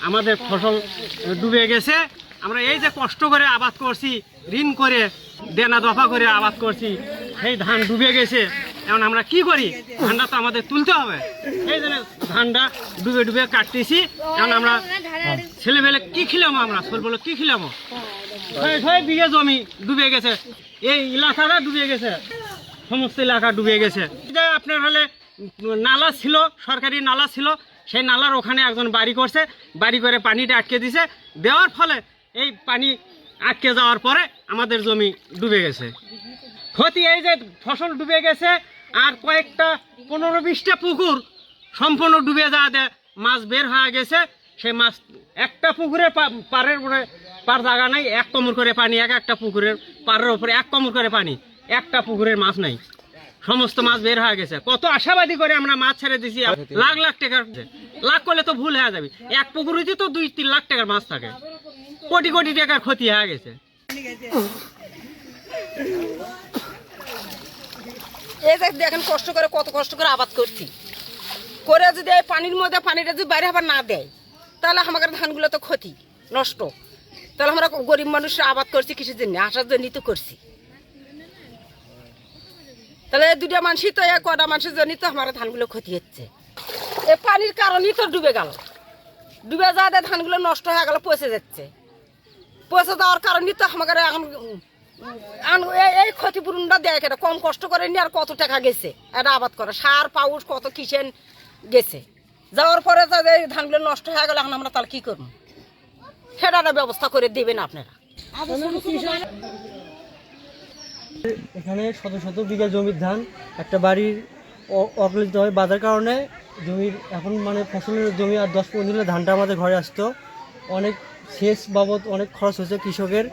আমাদের ফসল ডুবে গেছে। আমরা এই যে কষ্ট করে আবাদ করছি, ঋণ করে দেনা দফা করে আবাদ করছি, সেই ধান ডুবে গেছে। এখন আমরা কি করি? ধানটা তো আমাদের তুলতে হবে। এই জন্য ধানটা ডুবে ডুবে কাটতেছি। এখন আমরা ছেলেমেলে কি খিলামো? আমরা ছোটবেলা কি খিলামো? 6 বিঘে জমি ডুবে গেছে, এই এলাকাটা ডুবে গেছে, সমস্ত এলাকা ডুবে গেছে। আপনার হলে নালা ছিল, সরকারি নালা ছিল, সেই নালার ওখানে একজন বাড়ি করছে, বাড়ি করে পানিটা আটকে দিছে। দেওয়ার ফলে এই পানি আটকে যাওয়ার পরে আমাদের জমি ডুবে গেছে। ক্ষতি এই যে ফসল ডুবে গেছে, আর কয়েকটা 15-20টা পুকুর সম্পূর্ণ ডুবে যাওয়াতে মাছ বের হয়ে গেছে। সেই মাছ একটা পুকুরের পাড়ের উপরে পার জায়গা নাই, 1 কোমর করে পানি, একটা পুকুরের পাড়ের উপরে 1 কোমর করে পানি, একটা পুকুরের মাছ নাই, সমস্ত মাছ বের হয়ে গেছে। কত আশাবাদী করে আমরা মাছ ছেড়ে দিছি, লাখ লাখ টাকার, লাখ করলে তো ভুল হয়ে যাবে, এক পুকুরে তো 2-3 লাখ টাকার মাছ থাকে, কোটি কোটি টাকার ক্ষতি হয়ে গেছে। এই যে দেখেন কষ্ট করে, কত কষ্ট করে আবাদ করছি, করে যদি এই পানির মধ্যে পানিটা যদি বাইরে আবার না দেয়, তাহলে আমাদের ধানগুলো তো ক্ষতি নষ্ট। তাহলে আমরা গরিব মানুষ আবাদ করছি কিসের জন্য? আসার জন্যই তো করছি। তাহলে 2টা মানুষই তো, কটা মানুষের জন্যই তো আমার ধানগুলো ক্ষতি হচ্ছে। এই পানির কারণেই তো ডুবে গেল, ডুবে যাওয়াতে ধানগুলো নষ্ট হয়ে গেল, পচে যাচ্ছে। পচে যাওয়ার কারণেই তো আমাদের এখন এই ক্ষতিপূরণটা দেয় কেন? কম কষ্ট করে নি, আর কত টাকা গেছে এটা আবাদ করে, সার পাউস কত কিসেন গেছে। যাওয়ার পরে এই ধানগুলো নষ্ট হয়ে গেল, এখন আমরা তাহলে কি করবো? সেটা ব্যবস্থা করে দেবেন আপনারা। এখানে শত শত বিঘা জমির ধান একটা বাড়ির অকলিত হয় বাঁধার কারণে জমির এখন মানে ফসলের জমি আর 10-15 দিনে ধানটা আমাদের ঘরে আসতো। অনেক সেচ বাবদ অনেক খরচ হয়েছে কৃষকের,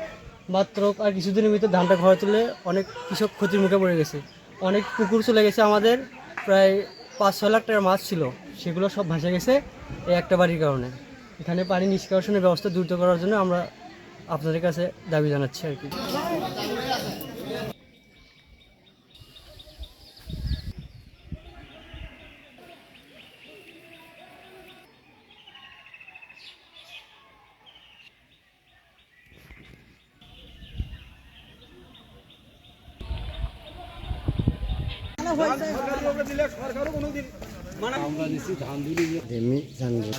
মাত্র আর কিছুদিনের ভিতরে ধানটা ঘরে তুলে অনেক কৃষক ক্ষতির মুখে পড়ে গেছে। অনেক পুকুর চলে গেছে, আমাদের প্রায় 5-6 লাখ টাকার মাছ ছিল, সেগুলো সব ভাসে গেছে এই একটা বাড়ির কারণে। এখানে পানি নিষ্কাশনের ব্যবস্থা দ্রুত করার জন্য আমরা আপনাদের কাছে দাবি জানাচ্ছি আর কি।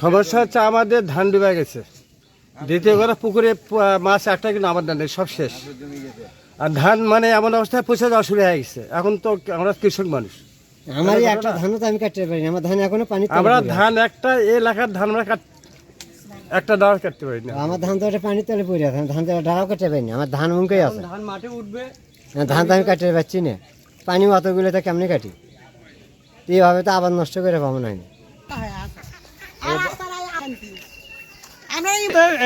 সমস্যা হচ্ছে আমাদের ধান ডুবে গেছে, দ্বিতীয় করে পুকুরে মাছ একটা কিন্তু আমার ধান সব শেষ, আর ধান মানে এমন অবস্থায় পচে যাওয়া শুরু হয়ে গেছে। এখন তো আমরা কৃষক মানুষ, আমারই একটা ধানও তো আমি কাটতে পারি না, আমার ধান এখনো পানি, আমরা ধান একটা এলাকার ধান আমরা একটা ডাল কাটতে পারি না। আমার ধান তো একটা পানি তলে পড়ে আছে, ধান তো ডালাও কাটতে পারি না, আমার ধান মুখেই আছে, ধান মাঠে উঠবে, ধান তো আমি কাটতে পারছি না, পানি অতগুলো তো কেমনি কাটি? এইভাবে তো আবার নষ্ট করে পাবো না।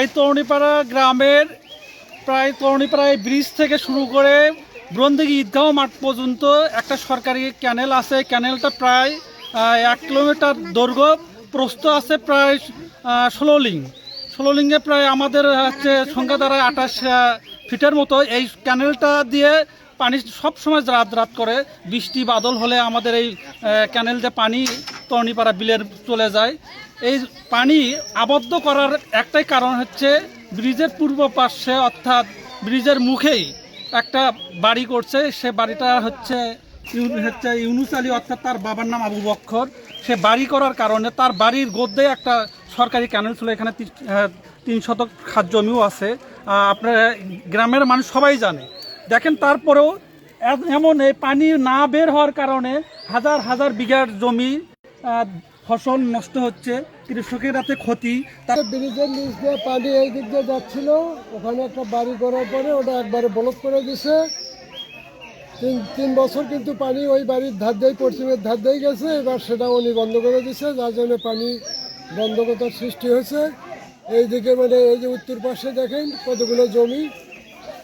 এই তরুণীপাড়া গ্রামের প্রায় তরুণীপাড়া ব্রিজ থেকে শুরু করে ব্রন্দিগি ঈদগাঁও মাঠ পর্যন্ত একটা সরকারি ক্যানেল আছে। ক্যানেলটা প্রায় 1 কিলোমিটার দৈর্ঘ্য, প্রস্থ আছে প্রায় 16 লিঙ্গে প্রায় আমাদের হচ্ছে সংখ্যা দ্বারা 28 ফিটের মতো। এই ক্যানেলটা দিয়ে পানি সব সময় রাত করে বৃষ্টি বাদল হলে আমাদের এই ক্যানেল দিয়ে পানি তরুণীপাড়া বিলের চলে যায়। এই পানি আবদ্ধ করার একটাই কারণ হচ্ছে ব্রিজের পূর্ব পার্শ্বে অর্থাৎ ব্রিজের মুখেই একটা বাড়ি করছে। সে বাড়িটা হচ্ছে ইউনুস আলী, অর্থাৎ তার বাবার নাম আবু বক্কর। সে বাড়ি করার কারণে তার বাড়ির গদ্যে একটা সরকারি ক্যানেল ছিল, এখানে 3 শতক খাত জমিও আছে, আপনার গ্রামের মানুষ সবাই জানে। দেখেন তারপরেও এমন এই পানি না বের হওয়ার কারণে হাজার হাজার বিঘার জমি ফসল নষ্ট হচ্ছে, কৃষকের হাতে ক্ষতি। তার ব্রিজের নিচ দিয়ে পানি এই দিক দিয়ে যাচ্ছিল, ওখানে একটা বাড়ি করার পরে ওটা একবারে ব্লক করে দিছে। 3 বছর কিন্তু পানি ওই বাড়ির ধার দিয়েই, পশ্চিমের ধার দিয়েই গেছে, এবার সেটা উনি বন্ধ করে দিছে, যার জন্য পানি বন্ধকতার সৃষ্টি হয়েছে। এইদিকে মানে এই যে উত্তর পাশে দেখেন কতগুলো জমি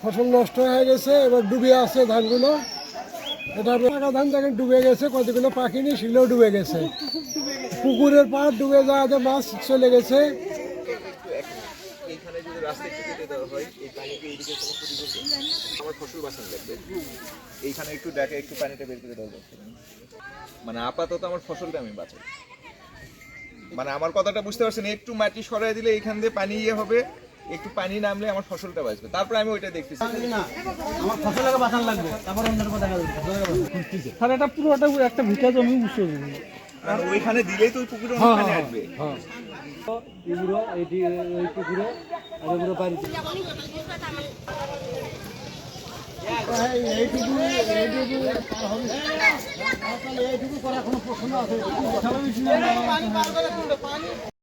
ফসল নষ্ট হয়ে গেছে, এবার ডুবে আছে ধানগুলো। এটা টাকা ধান দেখেন ডুবে গেছে, কতগুলো পাখিনি সেগুলো ডুবে গেছে, পুকুরের পাড় ডুবে যাওয়াতে মাছ চলে গেছে। এইখানে একটু দেখে, একটু পানিটা বের করে দাও, মানে আপাতত আমার ফসলটা আমি বাঁচাই। মানে আমার কথাটা বুঝতে পারছেন, একটু মাটি সরাই দিলে এখান দিয়ে পানি ইয়ে হবে, একটু পানি নামলে আমার ফসলটা বাঁচবে, তারপরে আমি ওইটা দেখতেছি। স্যার এটা পুরোটা একটা ভিটা জমি উঁচু জমি। আর ওইখানে দিলেই তো ওই পুকুরে পানি আসবে। এগুলো এই পুকুরে আর এগুলো বাড়িতে এইটুকু করা কোনো প্রশ্ন আছে?